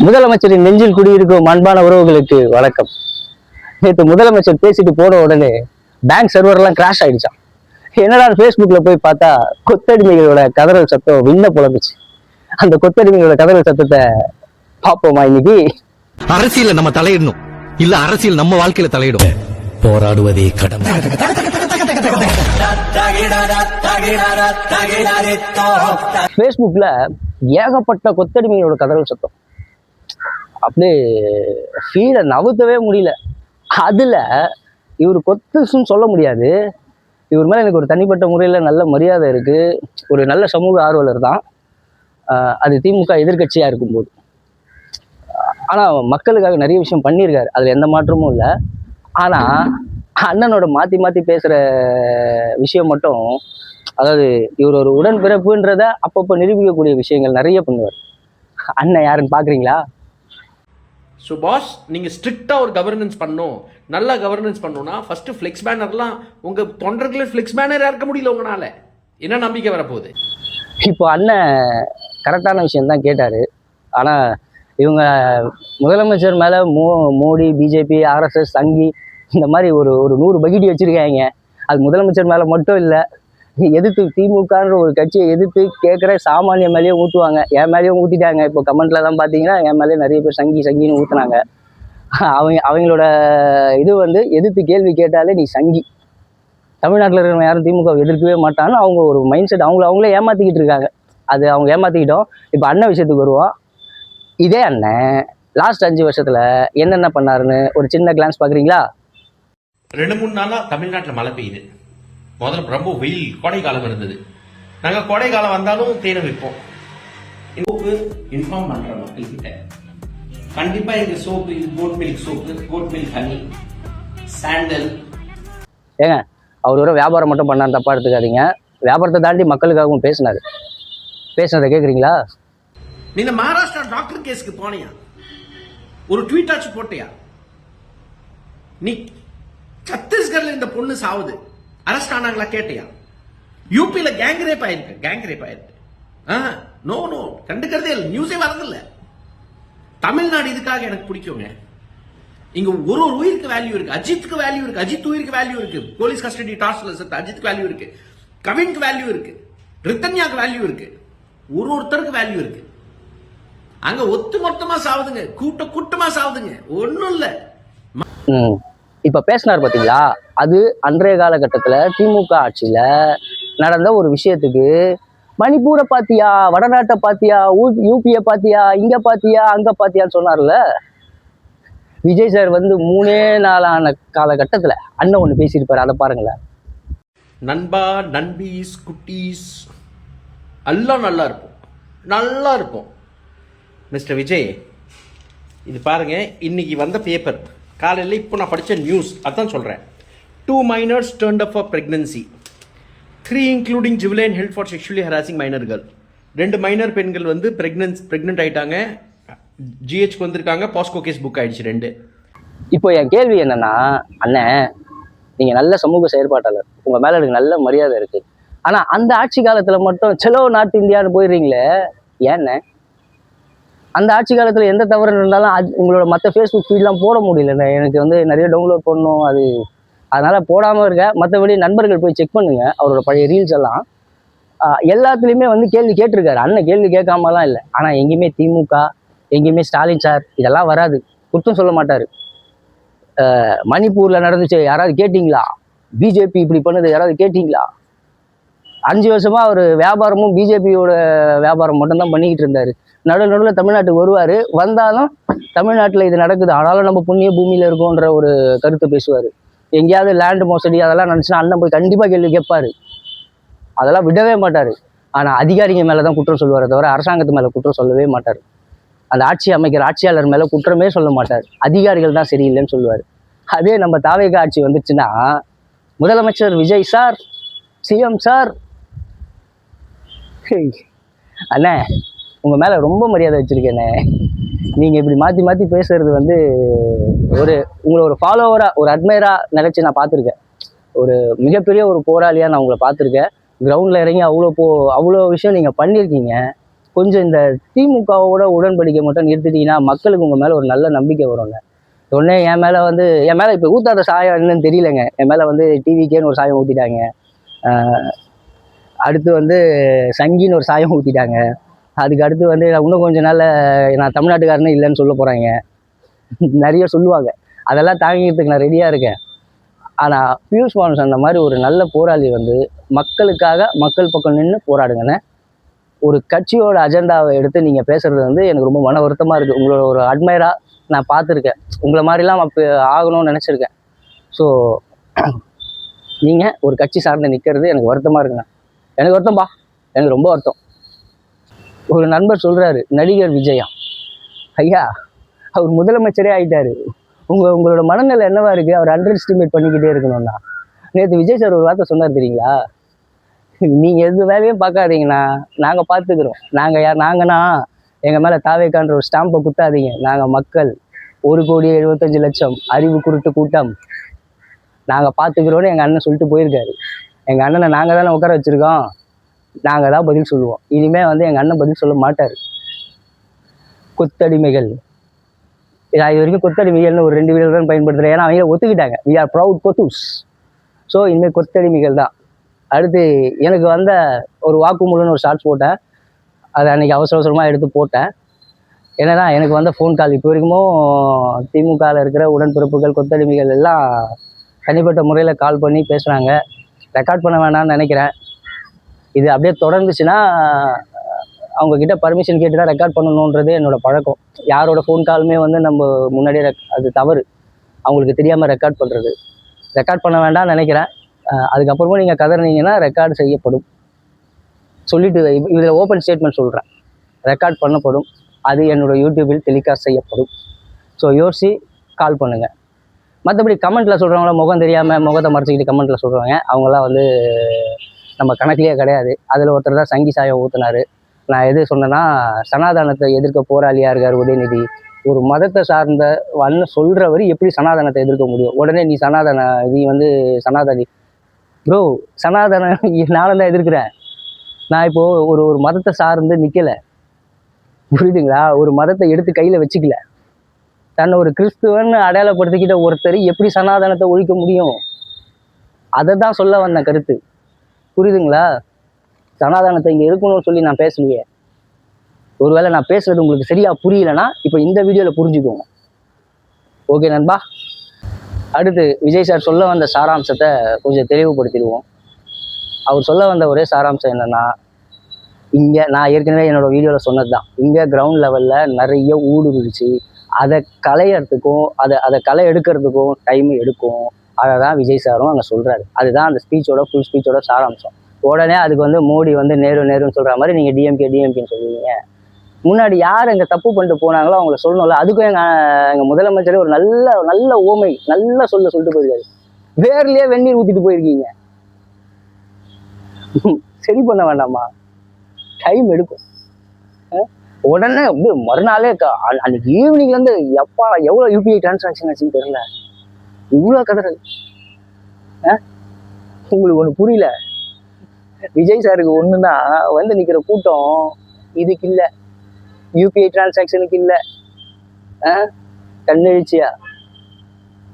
முதலமைச்சரின் நெஞ்சில் குடியிருக்கும் அன்பான உறவுகளுக்கு வணக்கம். நேற்று முதலமைச்சர் பேசிட்டு போன உடனே பேங்க் சர்வர்லாம் கிராஷ் ஆயிடுச்சான். என்னடா ஃபேஸ்புக்ல போய் பார்த்தா கொத்தடிமைகளோட கதறல் சத்தம் விண்ண புலம்பிச்சு. அந்த கொத்தடிமைகளோட கதறல் சத்தத்தை பார்ப்போமா இன்னைக்கு? அரசியல நம்ம தலையிடணும், இல்ல அரசியல் நம்ம வாழ்க்கையில தலையிடும். போராடுவதே கடமை. ஃபேஸ்புக்ல ஏகப்பட்ட கொத்தடிமைகளோட கதறல் சத்தம் அப்படியே ஃபீலை நவுத்தவே முடியல. அதுல இவர் கொத்துன்னு சொல்ல முடியாது. இவர் மேல எனக்கு ஒரு தனிப்பட்ட முறையில நல்ல மரியாதை இருக்கு. ஒரு நல்ல சமூக ஆர்வலர் தான். அது திமுக எதிர்கட்சியா இருக்கும்போது. ஆனா மக்களுக்காக நிறைய விஷயம் பண்ணியிருக்காரு, அதுல எந்த மாற்றமும் இல்லை. ஆனா அண்ணனோட மாத்தி மாத்தி பேசுற விஷயம் மட்டும், அதாவது இவர் ஒரு உடன்பிறப்புன்றத அப்பப்போ நிரூபிக்கக்கூடிய விஷயங்கள் நிறைய பண்ணுவார். அண்ணன் யாருன்னு பாக்குறீங்களா? ஸோ பாஸ், நீங்கள் ஸ்ட்ரிக்டாக ஒரு கவர்னன்ஸ் பண்ணணும், நல்லா கவர்னன்ஸ் பண்ணணும்னா ஃபஸ்ட்டு ஃப்ளெக்ஸ் பேனர்லாம் உங்கள் தொண்டர்களை ஃப்ளெக்ஸ் பேனர் இறக்க முடியல உங்களால். என்ன நம்பிக்கை வரப்போகுது? இப்போ அண்ணன் கரெக்டான விஷயம்தான் கேட்டார். ஆனால் இவங்க முதலமைச்சர் மேலே மோடி, பிஜேபி, ஆர்எஸ்எஸ், சங்கி இந்த மாதிரி ஒரு 100 பகிடி வச்சுருக்காங்க. அது முதலமைச்சர் மேலே மட்டும் இல்லை, எதிர்த்து திமுகன்ற ஒரு கட்சியை எதிர்த்து கேட்குற சாமானிய மேலேயும் ஊற்றுவாங்க. என் மேலேயும் ஊற்றிட்டாங்க. இப்போ கமெண்ட்ல தான் பார்த்தீங்கன்னா என் மேலேயும் நிறைய பேர் சங்கின்னு ஊற்றுனாங்க. அவங்களோட இது எதிர்த்து கேள்வி கேட்டாலே நீ சங்கி, தமிழ்நாட்டில் இருக்கிறவங்க யாரும் திமுக எதிர்க்கவே மாட்டான்னு அவங்க ஒரு மைண்ட் செட் அவங்களே ஏமாற்றிக்கிட்டு இருக்காங்க. அது அவங்க ஏமாற்றிக்கிட்டோம். இப்போ அண்ணன் விஷயத்துக்கு வருவோம். இதே அண்ணன் லாஸ்ட் 5 வருஷத்துல என்னென்ன பண்ணாருன்னு ஒரு சின்ன கிளான்ஸ் பார்க்குறீங்களா? 2-3 நாளாக தமிழ்நாட்டில் மழை பெய்யுது. முதல்ல ரொம்ப வெயில், கோடை காலம் இருந்தது. நாங்கள் கோடை காலம் வந்தாலும் தேனை வைப்போம். சோப்பு இன்ஃபார்ம் பண்ணுற மக்கள்கிட்ட கண்டிப்பாக எங்கள் சோப்பு இது goat milk soap, goat milk honey, sandal. ஏங்க அவர் ஒரு வியாபாரம் மட்டும் பண்ணாரு, தப்பா எடுத்துக்காதீங்க. வியாபாரத்தை தாண்டி மக்களுக்காகவும் பேசினதை கேட்குறீங்களா? நீ இந்த மகாராஷ்டிரா டாக்டர் கேஸுக்கு போனியா? ஒரு ட்வீட் ஆச்சு போட்டியா? நீ சத்தீஸ்கர்ல இந்த பொண்ணு சாவுது, அரெஸ்ட் ஆனாங்களா கேட்டியா? யூபியில கேங் ரேப் ஆயிருக்கு. நோ கண்டுக்கிறதே இல்லை, நியூஸே வரதில்ல. தமிழ்நாடு இதுக்காக எனக்கு பிடிக்குங்க. இங்க ஒரு உயிருக்கு வேல்யூ இருக்கு. அஜித்துக்கு வேல்யூ இருக்கு, அஜித் உயிருக்கு வேல்யூ இருக்கு. போலீஸ் கஸ்டடி டாஸ்க்ல செத்த அஜித்துக்கு வேல்யூ இருக்கு, கவினுக்கு வேல்யூ இருக்கு, ரித்தன்யாக்கு வேல்யூ இருக்கு, ஒருத்தருக்கு வேல்யூ இருக்கு. அங்க ஒத்து மொத்தமா சாவுதுங்க, கூட்டமா சாவுதுங்க, ஒண்ணும் இல்ல. இப்ப பேசினார் பாத்தீங்களா? அது அன்றைய காலகட்டத்துல திமுக ஆட்சியில நடந்த ஒரு விஷயத்துக்கு மணிப்பூரை பாத்தியா, வடநாட்டை பாத்தியா, யூபியை பாத்தியா, இங்க பாத்தியா, அங்க பாத்தியான்னு சொன்னார்ல விஜய் சார். 3 நாளான காலகட்டத்துல அண்ணன் ஒண்ணு பேசியிருப்பாரு, அதை பாருங்களேன். நண்பா, நண்பீஸ், குட்டீஸ் எல்லாம் நல்லா இருப்போம். மிஸ்டர் விஜய், இது பாருங்க, இன்னைக்கு வந்த பேப்பர் காலையில் இப்போ நான் படித்த நியூஸ் அதான் சொல்கிறேன். 2 minors turned up for pregnancy, 3 including juvenile held for sexually harassing minor girl. 2 minor பெண்கள் பிரெக்னென்ட் ஆயிட்டாங்க, ஜிஹெச்க்கு வந்திருக்காங்க, பாஸ்கோ கேஸ் புக் ஆயிடுச்சு 2. இப்போ என் கேள்வி என்னன்னா, அண்ணன் நீங்க நல்ல சமூக செயற்பாட்டாளர், உங்க மேல எனக்கு நல்ல மரியாதை இருக்கு. ஆனா அந்த ஆட்சி காலத்துல மட்டும் செலோ நார்த் இந்தியான்னு போயிடுறீங்களே, ஏன்னு? அந்த ஆட்சி காலத்துல எந்த தவறு இருந்தாலும் உங்களோட மற்ற ஃபேஸ்புக் ஃபீட்லாம் போட முடியல. எனக்கு நிறைய டவுன்லோட் பண்ணணும், அதனால போடாம இருக்க. மற்றபடி நண்பர்கள் போய் செக் பண்ணுங்க அவரோட பழைய ரீல்ஸ் எல்லாம். எல்லாத்துலேயுமே கேள்வி கேட்டிருக்காரு அண்ணன், கேள்வி கேட்காமலாம் இல்லை. ஆனா எங்கேயுமே திமுக, எங்கேயுமே ஸ்டாலின் சார் இதெல்லாம் வராது, குற்றம் சொல்ல மாட்டாரு. மணிப்பூர்ல நடந்துச்சு யாராவது கேட்டீங்களா? பிஜேபி இப்படி பண்ணுது யாராவது கேட்டீங்களா? 5 வருஷமா அவர் வியாபாரமும் பிஜேபியோட வியாபாரம் மட்டும்தான் பண்ணிக்கிட்டு இருந்தாரு. நடுவில் தமிழ்நாட்டுக்கு வருவார், வந்தாலும் தமிழ்நாட்டில் இது நடக்குது, ஆனாலும் நம்ம புண்ணிய பூமியில் இருக்கோன்ற ஒரு கருத்தை பேசுவார். எங்கேயாவது லேண்டு மோசடி அதெல்லாம் நினச்சுன்னா அண்ணன் போய் கண்டிப்பாக கேள்வி கேட்பாரு, அதெல்லாம் விடவே மாட்டார். ஆனால் அதிகாரிங்க மேலே தான் குற்றம் சொல்லுவாரே தவிர அரசாங்கத்து மேலே குற்றம் சொல்லவே மாட்டார். அந்த ஆட்சி அமைக்கிற ஆட்சியாளர் மேலே குற்றமே சொல்ல மாட்டார், அதிகாரிகள் தான் சரியில்லைன்னு சொல்லுவார். அதே நம்ம தாவேகா ஆட்சி வந்துச்சுன்னா முதலமைச்சர் விஜய் சார், சிஎம் சார், அண்ணே உங்க மேல ரொம்ப மரியாதை வச்சிருக்கேனே. நீங்க இப்படி மாத்தி பேசுறது உங்களை ஒரு ஃபாலோவரா, ஒரு அட்மையரா நினைச்சு நான் பார்த்துருக்கேன். ஒரு மிகப்பெரிய ஒரு போராளியா நான் உங்களை பார்த்துருக்கேன். கிரவுண்ட்ல இறங்கி அவ்வளோ விஷயம் நீங்க பண்ணியிருக்கீங்க. கொஞ்சம் இந்த திமுகவோட உடன்படிக்கை மட்டும் நிறுத்திட்டீங்கன்னா மக்களுக்கு உங்கள் மேலே ஒரு நல்ல நம்பிக்கை வரும்ங்க. உடனே என் மேலே இப்போ ஊத்தாத சாயம் என்னன்னு தெரியலங்க. என் மேலே வந்து டிவிக்கேன்னு ஒரு சாயம் ஊற்றிட்டாங்க. அடுத்து வந்து சங்கின்னு ஒரு சாயம் ஊற்றிட்டாங்க. அதுக்கு அடுத்து வந்து இன்னும் கொஞ்சம் நாள் நான் தமிழ்நாட்டுக்காரனே இல்லைன்னு சொல்ல போகிறாங்க. நிறைய சொல்லுவாங்க. அதெல்லாம் தாங்கிக்கிறதுக்கு நான் ரெடியாக இருக்கேன். ஆனால் பியூஷ் மோகன் அந்த மாதிரி ஒரு நல்ல போராளி வந்து மக்களுக்காக மக்கள் பக்கம் நின்று போராடுங்கண்ணே. ஒரு கட்சியோட அஜெண்டாவை எடுத்து நீங்கள் பேசுகிறது வந்து எனக்கு ரொம்ப மன வருத்தமாக இருக்குது. உங்களோட ஒரு அட்மையராக நான் பார்த்துருக்கேன். உங்களை மாதிரிலாம் அப்போ ஆகணும்னு நினச்சிருக்கேன். ஸோ நீங்கள் ஒரு கட்சி சார்ந்து நிற்கிறது எனக்கு வருத்தமாக இருக்குண்ணா. எனக்கு வருத்தம்பா, எனக்கு ரொம்ப வருத்தம். ஒரு நண்பர் சொல்கிறாரு, நடிகர் விஜயா ஐயா அவர் முதலமைச்சரே ஆகிட்டாரு, உங்களோட மனநிலை என்னவா இருக்குது, அவர் அண்டர் எஸ்டிமேட் பண்ணிக்கிட்டே இருக்கணும்னா. நேற்று விஜய் சார் ஒரு வார்த்தை சொன்னார் தெரியுங்களா, நீங்கள் எது வேலையும் பார்க்காதீங்கண்ணா, நாங்கள் பார்த்துக்குறோம். நாங்கன்னா எங்கள் மேலே தாவேக்கான்ற ஒரு ஸ்டாம்பை குத்தாதீங்க. நாங்கள் மக்கள் 1,75,00,000 அறிவு குருட்டு கூட்டம், நாங்கள் பார்த்துக்குறோன்னு எங்கள் அண்ணன் சொல்லிட்டு போயிருக்காரு. எங்கள் அண்ணனை நாங்கள் தானே உட்கார வச்சுருக்கோம், நாங்கள் தான் பதில் சொல்லுவோம். இனிமேல் வந்து எங்கள் அண்ணன் பதில் சொல்ல மாட்டார். கொத்தடிமைகள், நான் இது வரைக்கும் கொத்தடிமைகள்னு ஒரு 2 வீரர்கள் தான் பயன்படுத்துகிறேன். ஏன்னா அவங்க ஒத்துக்கிட்டாங்க, வி ஆர் ப்ரவுட் கொத்தூஸ். ஸோ இனிமேல் கொத்தடிமைகள் தான். அடுத்து எனக்கு வந்த ஒரு வாக்குமூலம்னு ஒரு ஷார்ட்ஸ் போட்டேன். அதை அன்றைக்கி அவசரமாக எடுத்து போட்டேன். என்னன்னா எனக்கு வந்த ஃபோன் கால் இப்போ வரைக்கும் திமுகவில் இருக்கிற உடன்பிறப்புகள் கொத்தடிமைகள் எல்லாம் தனிப்பட்ட முறையில் கால் பண்ணி பேசுகிறாங்க. ரெக்கார்ட் பண்ண வேணாம்னு நினைக்கிறேன். இது அப்படியே தொடர்ந்துச்சுன்னா அவங்கக்கிட்ட பர்மிஷன் கேட்டு தான் ரெக்கார்ட் பண்ணணுன்றது என்னோடய பழக்கம். யாரோட ஃபோன் காலுமே வந்து நம்ம முன்னாடியே அது தவறு, அவங்களுக்கு தெரியாமல் ரெக்கார்ட் பண்ணுறது. ரெக்கார்ட் பண்ண வேண்டாம்னு நினைக்கிறேன். அதுக்கப்புறமா நீங்கள் கதறினீங்கன்னா ரெக்கார்டு செய்யப்படும். சொல்லிட்டு இதில் ஓப்பன் ஸ்டேட்மெண்ட் சொல்கிறேன், ரெக்கார்ட் பண்ணப்படும். அது என்னோடய யூடியூபில் டெலிகாஸ்ட் செய்யப்படும். ஸோ யோசிச்சு கால் பண்ணுங்கள். மற்றபடி கமெண்ட்டில் சொல்கிறவங்கள முகம் தெரியாமல் முகத்தை மறைச்சிக்கிட்டு கமெண்ட்டில் சொல்கிறவங்க அவங்களாம் வந்து நம்ம கணக்கிலேயே கிடையாது. அதில் ஒருத்தர் தான் சங்கி சாயம் ஊற்றினார். நான் எது சொன்னேன்னா, சனாதனத்தை எதிர்க்க போராளியாக இருக்கார் உதயநிதி. ஒரு மதத்தை சார்ந்த வன்னு சொல்கிறவர் எப்படி சனாதனத்தை எதிர்க்க முடியும்? உடனே நீ வந்து சனாதனி ப்ரோ, சனாதன நானும் தான் எதிர்க்கிறேன். நான் இப்போது ஒரு மதத்தை சார்ந்து நிற்கலை, புரியுதுங்களா? ஒரு மதத்தை எடுத்து கையில் வச்சுக்கல. தன்னை ஒரு கிறிஸ்துவன் அடையாளப்படுத்திக்கிட்ட ஒருத்தர் எப்படி சனாதனத்தை ஒழிக்க முடியும்? அதை தான் சொல்ல வந்த கருத்து, புரியுதுங்களா? சனாதனத்தை இங்கே இருக்கணும்னு சொல்லி நான் பேசலையே. ஒருவேளை நான் பேசுறது உங்களுக்கு சரியாக புரியலைன்னா இப்போ இந்த வீடியோவில் புரிஞ்சுக்கோங்க. ஓகே நண்பா. அடுத்து விஜய் சார் சொல்ல வந்த சாராம்சத்தை கொஞ்சம் தெளிவுபடுத்திடுவோம். அவர் சொல்ல வந்த ஒரே சாராம்சம் என்னென்னா, இங்கே நான் ஏற்கனவே என்னோடய வீடியோவில் சொன்னது தான், இங்கே கிரவுண்ட் லெவலில் நிறைய ஊடுருவிச்சு அதை களையறதுக்கும் அதை களை எடுக்கிறதுக்கும் டைம் எடுக்கும். அதை தான் விஜய் சாரும் அங்கே சொல்கிறாரு. அதுதான் அந்த ஃபுல் ஸ்பீச்சோட சாராம்சம். உடனே அதுக்கு வந்து மோடி வந்து நேருன்னு சொல்கிற மாதிரி நீங்கள் டிஎம்கேன்னு சொல்லுவீங்க. முன்னாடி யார் எங்கே தப்பு பண்ணிட்டு போனாங்களோ அவங்கள சொல்லணும்ல. அதுக்கும் எங்கள் முதலமைச்சரே ஒரு நல்ல ஓமை நல்ல சொல்லிட்டு போயிருக்காரு. வேர்லேயே வெந்நீர் ஊற்றிட்டு போயிருக்கீங்க, சரி பண்ண வேண்டாமா? டைம் எடுக்கும். உடனே அப்படியே மறுநாளே அன்னைக்கு ஈவினிங்லேருந்து எப்பா எவ்வளோ யூபிஐ டிரான்சாக்ஷன் ஆச்சுன்னு தெரியல, இவ்வளோ கதறது. உங்களுக்கு ஒன்று புரியல, விஜய் சாருக்கு ஒன்றுனா வந்து நிற்கிற கூட்டம் இதுக்கு இல்லை, யூபிஐ டிரான்சாக்ஷனுக்கு இல்லை. கண்ணெழுச்சியா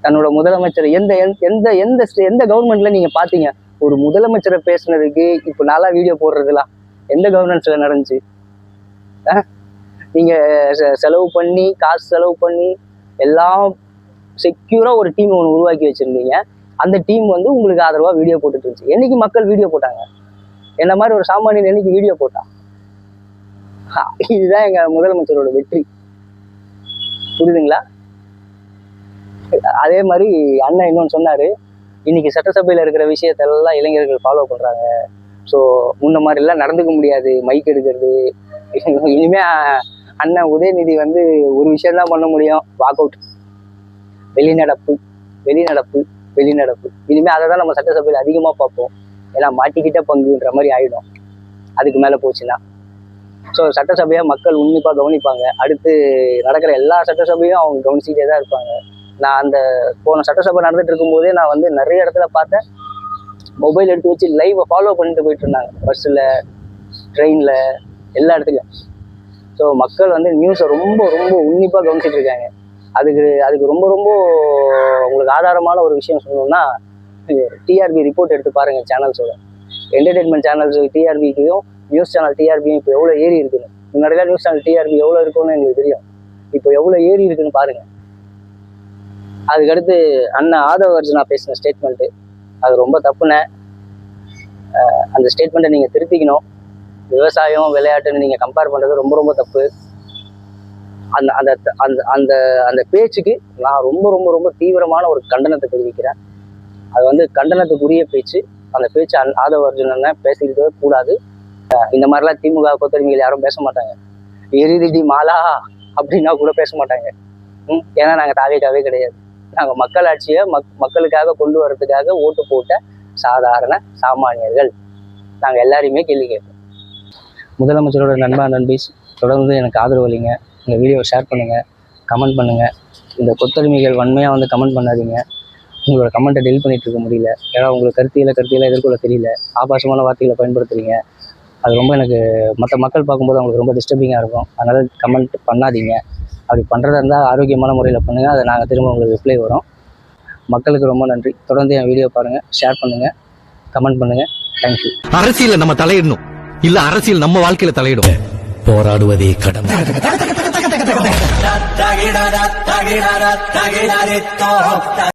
தன்னோட முதலமைச்சர் எந்த கவர்மெண்ட்ல நீங்கள் பார்த்தீங்க? ஒரு முதலமைச்சரை பேசுனதுக்கு இப்போ நாளா வீடியோ போடுறதுலாம் எந்த கவர்னன்ஸில் நடந்துச்சு? நீங்கள் காசு செலவு பண்ணி எல்லாம் செக்யூராக ஒரு டீம் ஒன்று உருவாக்கி வச்சுருந்தீங்க. அந்த டீம் வந்து உங்களுக்கு ஆதரவாக வீடியோ போட்டுட்டு இருந்துச்சு. என்னைக்கு மக்கள் வீடியோ போட்டாங்க? என்ன மாதிரி ஒரு சாமானியன் என்னைக்கு வீடியோ போட்டான்? இதுதான் எங்கள் முதலமைச்சரோட வெற்றி, புரியுதுங்களா? அதே மாதிரி அண்ணன் இன்னொன்று சொன்னார், இன்னைக்கு சட்டசபையில் இருக்கிற விஷயத்தெல்லாம் இளைஞர்கள் ஃபாலோ பண்ணுறாங்க. ஸோ முன்ன மாதிரிலாம் நடந்துக்க முடியாது, மைக் எடுக்கிறது. இனிமே அண்ணன் உதயநிதி வந்து ஒரு விஷயம்தான் பண்ண முடியும், வாக் அவுட், வெளிநடப்பு. இனிமேல் அதை தான் நம்ம சட்டசபையில் அதிகமாக பார்ப்போம். ஏன்னா மாட்டிக்கிட்ட பங்குன்ற மாதிரி ஆகிடும் அதுக்கு மேலே போச்சுன்னா. ஸோ சட்டசபையை மக்கள் உன்னிப்பாக கவனிப்பாங்க. அடுத்து நடக்கிற எல்லா சட்டசபையும் அவங்க கவனிச்சுக்கிட்டே தான் இருப்பாங்க. நான் அந்த போன சட்டசபை நடந்துட்டு இருக்கும்போதே நான் வந்து நிறைய இடத்துல பார்த்தேன், மொபைல் எடுத்து வச்சு லைவை ஃபாலோ பண்ணிட்டு போயிட்டு இருந்தாங்க. பஸ்ஸில், ட்ரெயினில், எல்லா இடத்துலையும். ஸோ மக்கள் வந்து நியூஸை ரொம்ப ரொம்ப உன்னிப்பாக கவனிச்சிட்டு இருக்காங்க. அதுக்கு ரொம்ப ரொம்ப உங்களுக்கு ஆதாரமான ஒரு விஷயம் சொல்லணும்னா, டிஆர்பி ரிப்போர்ட் எடுத்து பாருங்கள் சேனல்ஸோட. என்டர்டெயின்மெண்ட் சேனல்ஸ் டிஆர்பிக்கும் நியூஸ் சேனல் டிஆர்பியும் இப்போ எவ்வளோ ஏறி இருக்குன்னு. முன்னாடிலாம் நியூஸ் சேனல் டிஆர்பி எவ்வளோ இருக்குன்னு எங்களுக்கு தெரியும், இப்போ எவ்வளோ ஏறி இருக்குன்னு பாருங்கள். அதுக்கடுத்து அண்ணன் ஆதவ அர்ஜுனா பேசின ஸ்டேட்மெண்ட்டு அது ரொம்ப தப்புண்ணே. அந்த ஸ்டேட்மெண்ட்டை நீங்கள் திருத்திக்கணும். விவசாயம் விளையாட்டுன்னு நீங்கள் கம்பேர் பண்ணுறது ரொம்ப ரொம்ப தப்பு. அந்த அந்த அந்த அந்த அந்த பேச்சுக்கு நான் ரொம்ப ரொம்ப ரொம்ப தீவிரமான ஒரு கண்டனத்தை தெரிவிக்கிறேன். அது வந்து கண்டனத்துக்குரிய பேச்சு. அந்த பேச்சு ஆதவ அர்ஜுனனை பேசிக்கிட்டே கூடாது. இந்த மாதிரிலாம் திமுக கொத்தடிமைகள் யாரும் பேச மாட்டாங்க. எரிதிடி மாலா அப்படின்னா கூட பேச மாட்டாங்க. ஏன்னா நாங்கள் தாவேக்காவே கிடையாது. நாங்கள் மக்களாட்சியை மக்களுக்காக கொண்டு வர்றதுக்காக ஓட்டு போட்ட சாதாரண சாமானியர்கள். நாங்கள் எல்லாரையுமே கேள்வி கேட்போம். முதலமைச்சரோட நண்பா நண்பீஸ் தொடர்ந்து எனக்கு ஆதரவு அளிங்க. இந்த வீடியோவை ஷேர் பண்ணுங்கள், கமெண்ட் பண்ணுங்கள். இந்த கொத்தடிமைகள் வன்மையாக வந்து கமெண்ட் பண்ணாதீங்க. உங்களோட கமெண்ட்டை டெலிட் பண்ணிட்டு இருக்க முடியல. ஏன்னா உங்களுக்கு கருத்தியில் எதிர்கொள்ள தெரியல. ஆபாசமான வார்த்தைகளை பயன்படுத்துறீங்க. அது ரொம்ப எனக்கு மற்ற மக்கள் பார்க்கும்போது அவங்களுக்கு ரொம்ப டிஸ்டர்பிங்காக இருக்கும். அதனால் கமெண்ட் பண்ணாதீங்க. அப்படி பண்ணுறதா இருந்தால் ஆரோக்கியமான முறையில் பண்ணுங்கள். அதை நாங்கள் திரும்ப உங்களுக்கு ரிப்ளை வரும். மக்களுக்கு ரொம்ப நன்றி. தொடர்ந்து என் வீடியோ பாருங்கள், ஷேர் பண்ணுங்கள், கமெண்ட் பண்ணுங்கள். தேங்க்யூ. அரசியல்ல நம்ம தலையிடணும், இல்ல அரசியல் நம்ம வாழ்க்கையில தலையிடும். போராடுவதே கடமை.